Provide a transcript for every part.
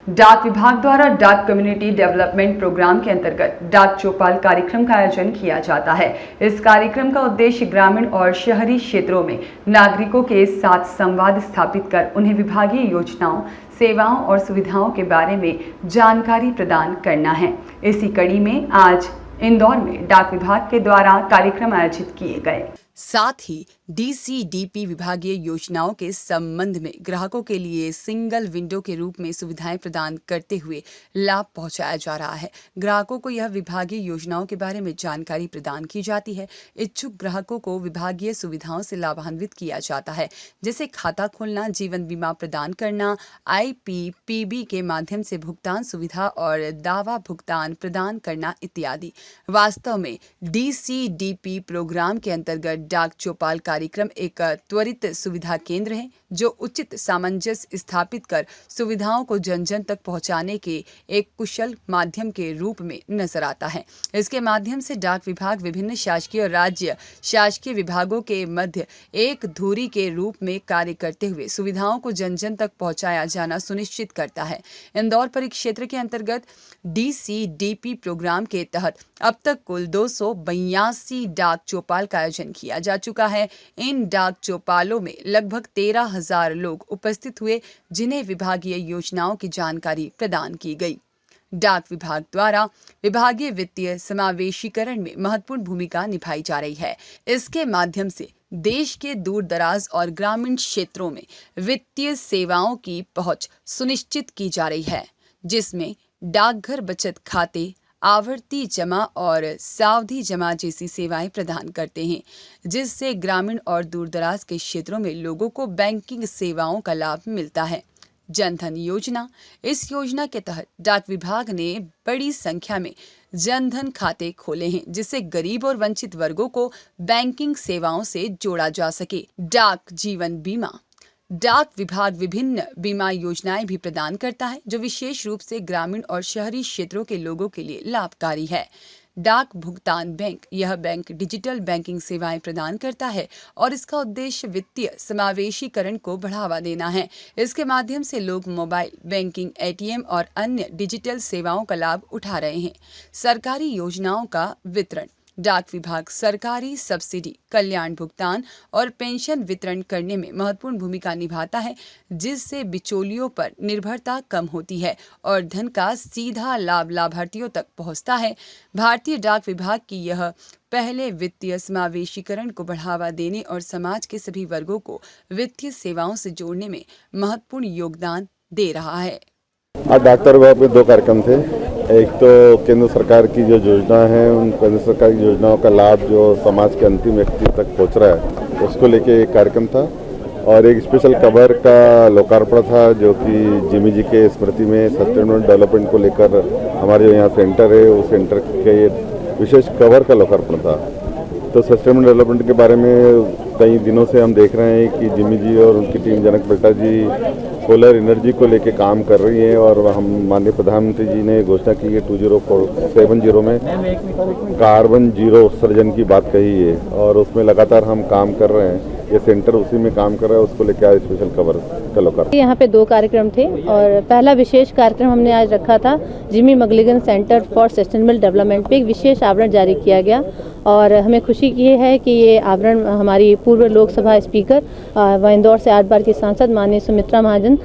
डाक विभाग द्वारा डाक कम्युनिटी डेवलपमेंट प्रोग्राम के अंतर्गत डाक चौपाल कार्यक्रम का आयोजन किया जाता है। इस कार्यक्रम का उद्देश्य ग्रामीण और शहरी क्षेत्रों में नागरिकों के साथ संवाद स्थापित कर उन्हें विभागीय योजनाओं, सेवाओं और सुविधाओं के बारे में जानकारी प्रदान करना है। इसी कड़ी में आज इंदौर में डाक विभाग के द्वारा कार्यक्रम आयोजित किए गए। साथ ही DCDP विभागीय योजनाओं के संबंध में ग्राहकों के लिए सिंगल विंडो के रूप में सुविधाएं प्रदान करते हुए लाभ पहुंचाया जा रहा है। ग्राहकों को यह विभागीय योजनाओं के बारे में जानकारी प्रदान की जाती है। इच्छुक ग्राहकों को विभागीय सुविधाओं से लाभान्वित किया जाता है, जैसे खाता खोलना, जीवन बीमा प्रदान करना, IPPB के माध्यम से भुगतान सुविधा और दावा भुगतान प्रदान करना इत्यादि। वास्तव में DCDP प्रोग्राम के अंतर्गत डाक चौपाल कार्यक्रम एक त्वरित सुविधा केंद्र है, जो उचित सामंजस्य स्थापित कर सुविधाओं को जन जन तक पहुंचाने के एक कुशल माध्यम के रूप में नजर आता है। इसके माध्यम से डाक विभाग विभिन्न शासकीय और राज्य शासकीय विभागों के मध्य एक धुरी के रूप में कार्य करते हुए सुविधाओं को जन जन तक पहुंचाया जाना सुनिश्चित करता है। इंदौर परिक्षेत्र के अंतर्गत DCDP प्रोग्राम के तहत अब तक कुल 282 डाक चौपाल का आयोजन किया जा चुका है। इन डाक चौपालों में लगभग 13,000 लोग उपस्थित हुए, जिन्हें विभागीय योजनाओं की जानकारी प्रदान की गई। डाक विभाग द्वारा विभागीय वित्तीय समावेशीकरण में महत्वपूर्ण भूमिका निभाई जा रही है। इसके माध्यम से देश के दूर दराज और ग्रामीण क्षेत्रों में वित्तीय सेवाओं की पहुंच सुनिश्चित की जा रही है, जिसमें डाकघर बचत खाते, आवर्ती जमा और सावधि जमा जैसी सेवाएं प्रदान करते हैं, जिससे ग्रामीण और दूरदराज के क्षेत्रों में लोगों को बैंकिंग सेवाओं का लाभ मिलता है। जनधन योजना, इस योजना के तहत डाक विभाग ने बड़ी संख्या में जनधन खाते खोले हैं, जिससे गरीब और वंचित वर्गों को बैंकिंग सेवाओं से जोड़ा जा सके। डाक जीवन बीमा, डाक विभाग विभिन्न बीमा योजनाएं भी प्रदान करता है, जो विशेष रूप से ग्रामीण और शहरी क्षेत्रों के लोगों के लिए लाभकारी है। डाक भुगतान बैंक, यह बैंक डिजिटल बैंकिंग सेवाएं प्रदान करता है और इसका उद्देश्य वित्तीय समावेशीकरण को बढ़ावा देना है। इसके माध्यम से लोग मोबाइल बैंकिंग, ATM और अन्य डिजिटल सेवाओं का लाभ उठा रहे हैं। सरकारी योजनाओं का वितरण, डाक विभाग सरकारी सब्सिडी, कल्याण भुगतान और पेंशन वितरण करने में महत्वपूर्ण भूमिका निभाता है, जिससे बिचौलियों पर निर्भरता कम होती है और धन का सीधा लाभ लाभार्थियों तक पहुंचता है। भारतीय डाक विभाग की यह पहले वित्तीय समावेशीकरण को बढ़ावा देने और समाज के सभी वर्गों को वित्तीय सेवाओं से जोड़ने में महत्वपूर्ण योगदान दे रहा है। आज डाकघर विभाग में 2 कार्यक्रम थे। एक तो केंद्र सरकार की जो योजना है, उन केंद्र सरकार की योजनाओं का लाभ जो समाज के अंतिम व्यक्ति तक पहुंच रहा है, उसको लेके एक कार्यक्रम था और एक स्पेशल कवर का लोकार्पण था, जो कि जिमी जी के स्मृति में सस्टेनेबल डेवलपमेंट को लेकर हमारे जो यहाँ सेंटर है, उस सेंटर के विशेष कवर का लोकार्पण था। तो सस्टेनेबल डेवलपमेंट के बारे में कई दिनों से हम देख रहे हैं कि जिमी जी और उनकी टीम जनक बेटा जी सोलर एनर्जी को लेके काम कर रही है और हम माननीय प्रधानमंत्री जी ने घोषणा की है 2070 में कार्बन जीरो उत्सर्जन की बात कही है और उसमें लगातार हम काम कर रहे हैं। ये सेंटर उसी में काम कर रहा है, उसको लेकर आज स्पेशल कवर का लोकार्पण। यहाँ पे 2 कार्यक्रम थे और पहला विशेष कार्यक्रम हमने आज रखा था Jimmy McGilligan Centre for Sustainable Development पे एक विशेष आवरण जारी किया गया और हमें खुशी की है कि ये आवरण हमारी पूर्व लोकसभा स्पीकर व इंदौर से 8 बार की सांसद माननीय सुमित्रा महाजन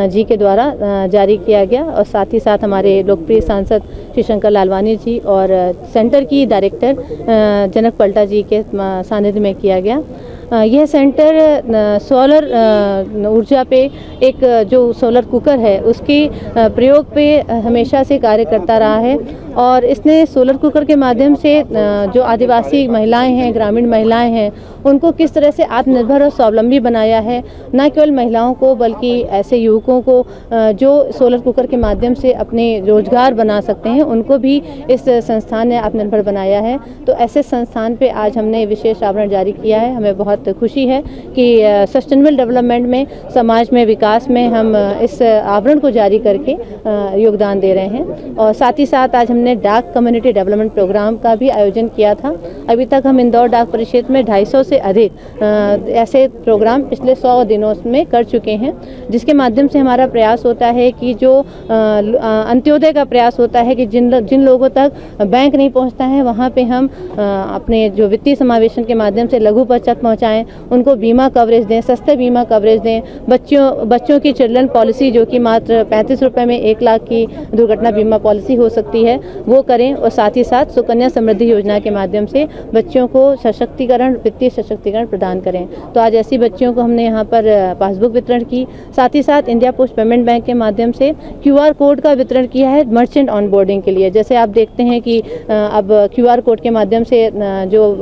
जी के द्वारा जारी किया गया और साथ ही साथ हमारे लोकप्रिय सांसद श्री शंकर लालवानी जी और सेंटर की डायरेक्टर जनक पलटा जी के सानिध्य में किया गया। यह सेंटर सोलर ऊर्जा पे एक जो सोलर कुकर है उसकी प्रयोग पे हमेशा से कार्य करता रहा है और इसने सोलर कुकर के माध्यम से जो आदिवासी महिलाएं हैं, ग्रामीण महिलाएं हैं, उनको किस तरह से आत्मनिर्भर और स्वावलंबी बनाया है। न केवल महिलाओं को बल्कि ऐसे युवकों को जो सोलर कुकर के माध्यम से अपने रोजगार बना सकते हैं, उनको भी इस संस्थान ने आत्मनिर्भर बनाया है। तो ऐसे संस्थान पे आज हमने विशेष आवरण जारी किया है, हमें बहुत बहुत खुशी है कि सस्टेनेबल डेवलपमेंट में, समाज में, विकास में हम इस आवरण को जारी करके योगदान दे रहे हैं। और साथ ही साथ आज हमने डाक कम्युनिटी डेवलपमेंट प्रोग्राम का भी आयोजन किया था। अभी तक हम इंदौर डाक परिक्षेत्र में 250 से अधिक ऐसे प्रोग्राम पिछले 100 दिनों में कर चुके हैं, जिसके माध्यम से हमारा प्रयास होता है कि जो अंत्योदय का प्रयास होता है कि जिन लोगों तक बैंक नहीं पहुंचता है, वहां पे हम अपने जो वित्तीय समावेशन के माध्यम से लघु बचत पहुंचाएं, उनको बीमा कवरेज दें, सस्ते बीमा कवरेज दें। बच्चों की चिल्ड्रन पॉलिसी जो कि मात्र 35 रुपये में 1 लाख की दुर्घटना बीमा पॉलिसी हो सकती है, वो करें। और साथ ही साथ सुकन्या समृद्धि योजना के माध्यम से बच्चों को सशक्तिकरण, वित्तीय सशक्तिकरण प्रदान करें। तो आज ऐसी बच्चियों को हमने यहाँ पर पासबुक वितरण की। साथ ही साथ इंडिया पोस्ट पेमेंट बैंक के माध्यम से QR कोड का वितरण किया है मर्चेंट ऑनबोर्डिंग के लिए। जैसे आप देखते हैं कि अब QR कोड के माध्यम से जो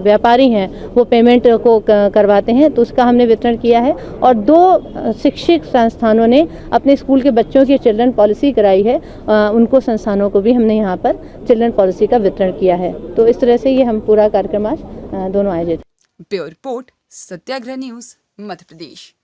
व्यापारी हैं वो पेमेंट को करवाते हैं, तो उसका हमने वितरण किया है। और 2 शिक्षित संस्थानों ने अपने स्कूल के बच्चों की चिल्ड्रन पॉलिसी कराई है, उनको संस्थानों को भी हमने यहाँ पर चिल्ड्रन पॉलिसी का वितरण किया है। तो इस तरह से ये हम पूरा कार्यक्रम आज दोनों आयोजित। ब्यूरो रिपोर्ट, सत्याग्रह न्यूज, मध्य प्रदेश।